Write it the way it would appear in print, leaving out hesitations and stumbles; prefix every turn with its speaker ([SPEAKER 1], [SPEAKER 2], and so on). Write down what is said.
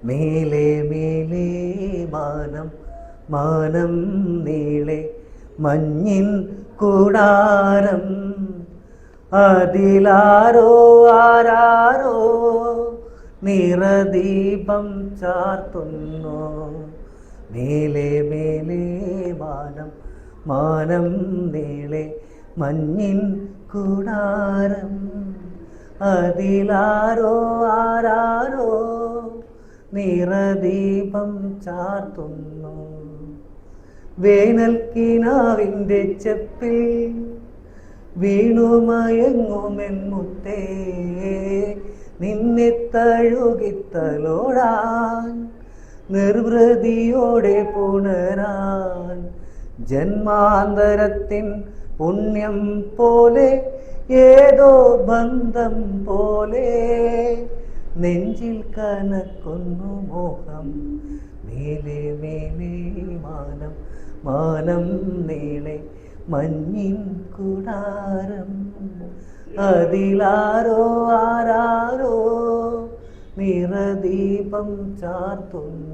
[SPEAKER 1] മേലെ മേലെ മാനം മാനം നീളെ മഞ്ഞിൻ കൂടാരം അതിലാരോ ആരാരോ നിറദീപം ചാർത്തുന്നു. മേലെ മേലെ മാനം മാനം നീളെ മഞ്ഞിൻ കൂടാരം അതിലാരോ ആരാരോ നിറദീപം ചാർത്തുന്നു. വേനൽക്കിനാവിൻ്റെ ചെപ്പിൽ വീണുമയങ്ങുമെൻ മുത്തേ നിന്നെ തഴുകിത്തലോടാൻ നിർവൃതിയോടെ പുണരാൻ ജന്മാന്തരത്തിൻ പുണ്യം പോലെ ഏതോ ബന്ധം പോലെ നെഞ്ചിൽ കനക്കുന്നു മോഹം. മേലെ മേലെ മാനം മാനം നീളെ മഞ്ഞിൻ കൂടാരം അതിലാരോ ആരാരോ നിറദീപം ചാർത്തുന്നു.